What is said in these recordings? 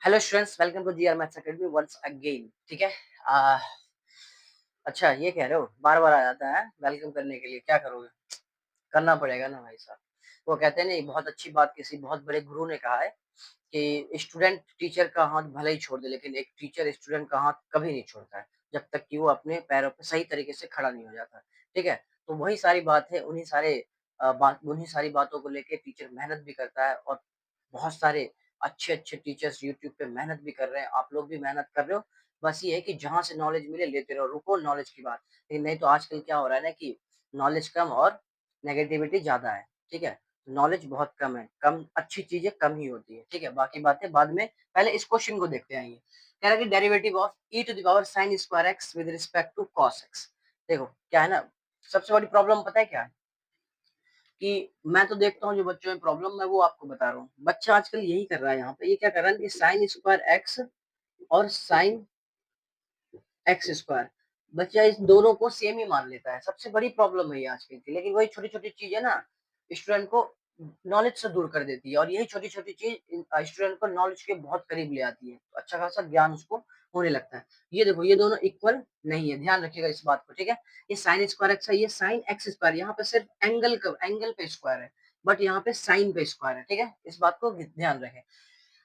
Hello students, welcome to G R maths academy once again. ठीक है। आ, अच्छा, ये कह रहे हो बार बार आ जाता है वेलकम करने के लिए, क्या करोगे? करना पड़ेगा ना भाई साहब। वो कहते हैं नहीं, बहुत अच्छी बात किसी बहुत बड़े गुरु ने कहा है कि स्टूडेंट टीचर का हाथ भले ही छोड़ दे, लेकिन एक टीचर स्टूडेंट का हाथ कभी नहीं छोड़ता है जब तक कि वो अपने पैरों पे सही तरीके से खड़ा नहीं हो जाता। ठीक है। तो वही सारी बात है, उन्हीं सारी बातों को लेके टीचर मेहनत भी करता है, और बहुत सारे अच्छे-अच्छे टीचर्स यूट्यूब पे मेहनत भी कर रहे हैं। आप लोग भी मेहनत कर रहे हो। बस ये है कि जहाँ से नॉलेज मिले लेते रहो, रुको नॉलेज की बात। लेकिन नहीं तो आजकल क्या हो रहा है ना कि नॉलेज कम और नेगेटिविटी ज़्यादा है। ठीक है? नॉलेज बहुत कम है, कम अच्छी चीज़ें कम ही होती है। ठीक है? बाकी बातें बाद में, पहले इस क्वेश्चन को देखते हैं। ये कह रहा है कि derivative of e to the power sin square x with respect to cos x। देखो क्या है ना, सबसे बड़ी प्रॉब्लम पता है क्या है? कि मैं तो देखता हूँ जो बच्चों में प्रॉब्लम, मैं वो आपको बता रहा हूँ। बच्चा आजकल यही कर रहा है यहाँ पे। ये क्या कर रहा है कि साइन स्क्वायर एक्स और साइन एक्स स्क्वायर, बच्चा इस दोनों को सेम ही मान लेता है। सबसे बड़ी प्रॉब्लम है ये आजकल की। लेकिन वही छोटी-छोटी चीज़ें ना स्टूडेंट को नॉलेज से दूर कर देती है, और यही छोटी-छोटी चीज़ स्टूडेंट को नॉलेज के बहुत करीब ले आती है। तो अच्छा खासा ज्ञान उसको होने लगता है। ये देखो, ये दोनों इक्वल नहीं है, ध्यान रखिएगा इस बात को। ठीक है? ये साइन स्क्वायर एक्स है, ये साइन एक्स स्क्वायर। यहाँ पे सिर्फ एंगल पे स्क्वायर है, बट यहाँ पे साइन पे स्क्वायर है। ठीक है? इस बात को ध्यान रखें।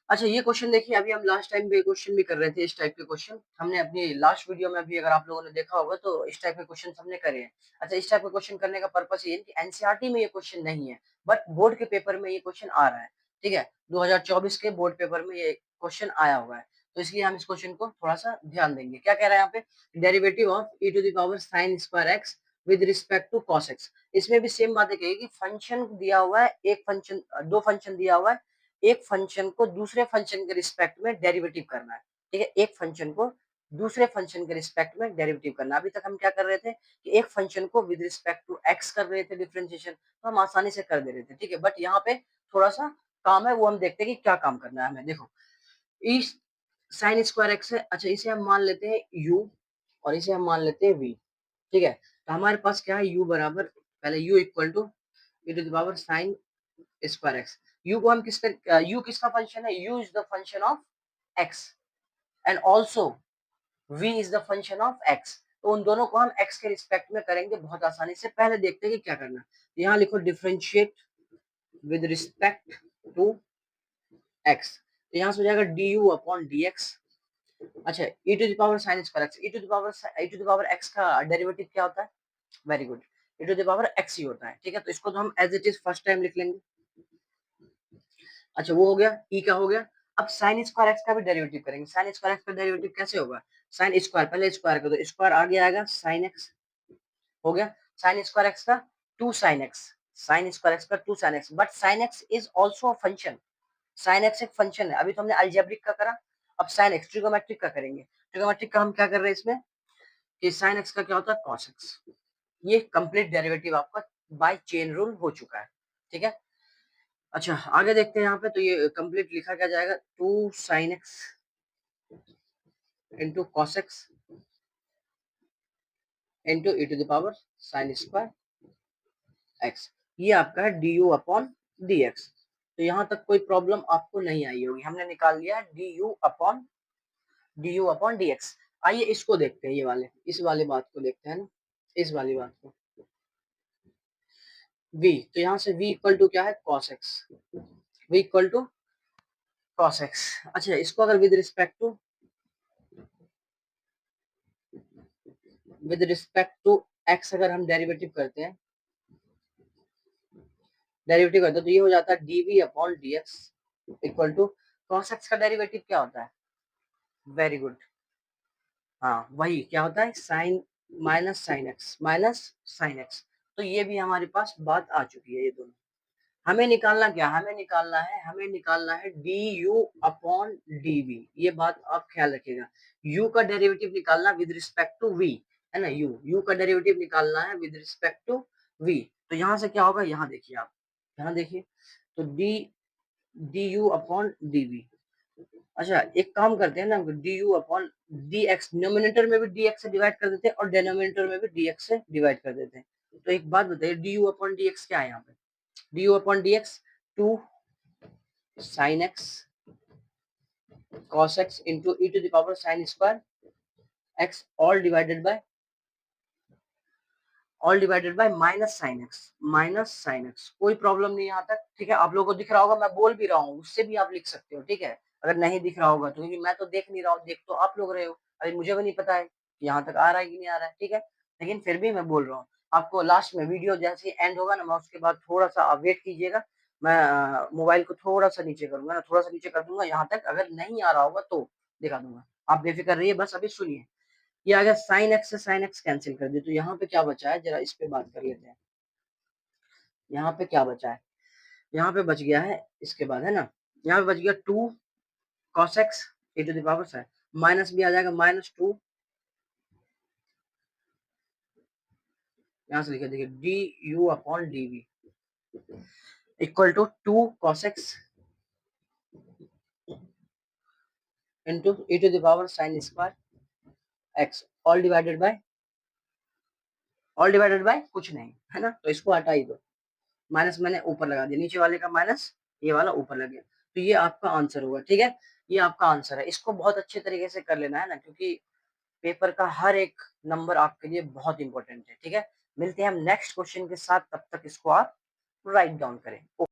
अच्छा, ये क्वेश्चन देखिए, अभी हम लास्ट टाइम भी क्वेश्चन भी कर रहे थे। इस टाइप के क्वेश्चन हमने अपनी लास्ट वीडियो में भी, अगर आप लोगों ने देखा होगा तो इस टाइप के क्वेश्चन हमने करे हैं। अच्छा, इस टाइप के क्वेश्चन करने का पर्पस ये है कि एनसीईआरटी में ये क्वेश्चन नहीं है, बट बोर्ड के पेपर में ये क्वेश्चन आ रहा है। ठीक है? 2024 के बोर्ड पेपर में ये क्वेश्चन आया हुआ है, तो इसलिए हम इस क्वेश्चन को थोड़ा सा ध्यान देंगे। क्या कह रहा है यहाँ पे? Derivative of e to the power sin square x with respect to cos x। इसमें भी सेम बातें कहेगी। फंक्शन दिया हुआ है, एक फंक्शन, दो फंक्शन दिया हुआ है। एक फंक्शन को दूसरे फंक्शन के रिस्पेक्ट में डेरिवेटिव करना है। ठीक है? एक फंक्शन को दूसरे फंक्शन के रिस्पेक्ट में डेरिवेटिव करना। अभी तक हम क्या कर रहे थे कि एक फंक्शन को विद रिस्पेक्ट टू एक्स कर रहे थे डिफरेंशिएशन, तो हम आसानी से कर दे रहे थे। ठीक है? बट यहाँ पे थोड़ा सा काम है, वो हम देखते हैं कि क्या काम करना है हमें। देखो, इस साइन स्क्वायर एक्स है। अच्छा, इसे हम मान लेते हैं u, और इसे हम मान लेते हैं v। ठीक है? तो हमारे पास क्या है, u बराबर, पहले u equal to e to the power sine square x. U को हम किसका, यू किसका फंक्शन है? U is the function of x, and also v is the function of x. तो उन दोनों को हम एक्स के रिस्पेक्ट में करेंगे बहुत आसानी से। पहले देखते हैं कि क्या करना है। यहाँ लिखो differentiate with respect to x, तो यहाँ से हो जाएगा d u upon d x. अच्छा, e to the power sine square x, e to the power x का डेरिवेटिव क्या होता है? Very good, e to the power x ही होता है। ठीक है? तो इसको तो हम as it is first time लिख लेंगे। अच्छा, वो हो गया, ई का हो गया। अब साइन स्क्वायर एक्स का भी डेरिवेटिव करेंगे। साइन स्क्वायर एक्स का डेरिवेटिव कैसे होगा? साइन स्क्वायर, पहले स्क्वायर कर दो, स्क्वायर आगे आएगा साइन एक्स, हो गया। साइन स्क्वायर एक्स का two sine x, sine square x का two sine x, but sine x is also a function. Sine x एक फंक्शन है। अभी तो हमने अलजेब्रिक का करा, अब साइन एक्स ट्रिगोमेट्रिक का करेंगे। ट्रिगोमेट्रिक का हम क्या कर रहे हैं इसमें कि साइन एक्स का क्या होता है? Cos x. ये कंप्लीट डेरिवेटिव आपका बाय चेन रूल हो चुका है। ठीक है? अच्छा, आगे देखते हैं यहाँ पे। तो ये कंप्लीट लिखा क्या जाएगा? Two sine x into cos x into e to the power sine square x. ये आपका है d u upon d x. तो यहाँ तक कोई प्रॉब्लम आपको नहीं आई होगी। हमने निकाल लिया D u upon d x. आइए इसको देखते हैं, ये वाले, इस वाले बात को देखते हैं ना, इस वाली बात को। v, तो यहाँ से v इक्वल टू क्या है? cos x। v equal to cos x। अच्छा, इसको अगर विद रिस्पेक्ट टू x अगर हम डेरिवेटिव करते हैं तो ये हो जाता है dv upon dx equal to cos x का डेरिवेटिव क्या होता है? वेरी गुड, हाँ वही क्या होता है? Sine minus sine x. तो ये भी हमारे पास बात आ चुकी है। ये दोनों हमें निकालना क्या? हमें निकालना है d u upon d v. ये बात आप ख्याल रखिएगा। u का डेरिवेटिव निकालना विद रिस्पेक्ट टू v, है ना। u का डेरिवेटिव निकालना है विद रिस्पेक्ट टू v। तो यहाँ से क्या होगा? यहाँ देखिए आप, यहाँ देखिए, तो d u upon d v. अच्छा, एक काम करते हैं ना, d u upon d x, denominator में भी डी एक्स से डिवाइड कर देते हैं और डिनोमिनेटर में भी डी एक्स से डिवाइड कर देते हैं। तो एक बात बताइए, d u upon d x क्या है यहाँ पे? D u upon d x two sine x cos x into e to the power sin square x all divided by minus sine x. कोई प्रॉब्लम नहीं है यहाँ तक, ठीक है। आप लोगों को दिख रहा होगा, मैं बोल भी रहा हूँ, उससे भी आप लिख सकते हो, ठीक है। अगर नहीं दिख रहा होगा तो, क्योंकि मैं तो देख नहीं रहा हूँ, देख तो आप लोग रहे हो, अभी मुझे भी नहीं पता है कि यहाँ तक आ रहा है कि नहीं आ रहा है, ठीक है। लेकिन फिर भी मैं बोल रहा हूँ आपको, लास्ट में वीडियो जैसे एंड होगा ना, मैं उसके बाद थोड़ा सा आप वेट कीजिएगा, मैं मोबाइल को थोड़ा सा नीचे करूंगा ना, थोड़ा सा नीचे कर दूंगा, यहाँ तक अगर नहीं आ रहा होगा तो दिखा दूंगा। आप बेफिक्र रहिए, बस अभी सुनिए। ये अगर साइन एक्स से साइन एक्स कैंसिल कर दे तो यहाँ पे क्या बचा है, जरा इस पे बात कर लेते हैं। यहाँ पे क्या बचा है, यहाँ पे बच गया है इसके बाद, है ना, यहाँ पे बच गया 2 cos x e to the power से, माइनस भी आ जाएगा, -2, यहाँ से लिखे देखिए d u upon d v equal to 2 cos x into e to the power sine square x all divided by कुछ नहीं, है ना, तो इसको हटा ही दो। माइनस मैंने ऊपर लगा दिया, नीचे वाले का माइनस, ये वाला ऊपर लग गया, तो ये आपका आंसर होगा, ठीक है। ये आपका आंसर है, इसको बहुत अच्छे तरीके से कर लेना है ना, क्योंकि पेपर का हर एक नंबर आपके लिए बहुत इंपॉर्टेंट है, ठीक है। मिलते हैं हम नेक्स्ट क्वेश्चन के साथ, तब तक इसको आप राइट डाउन करें।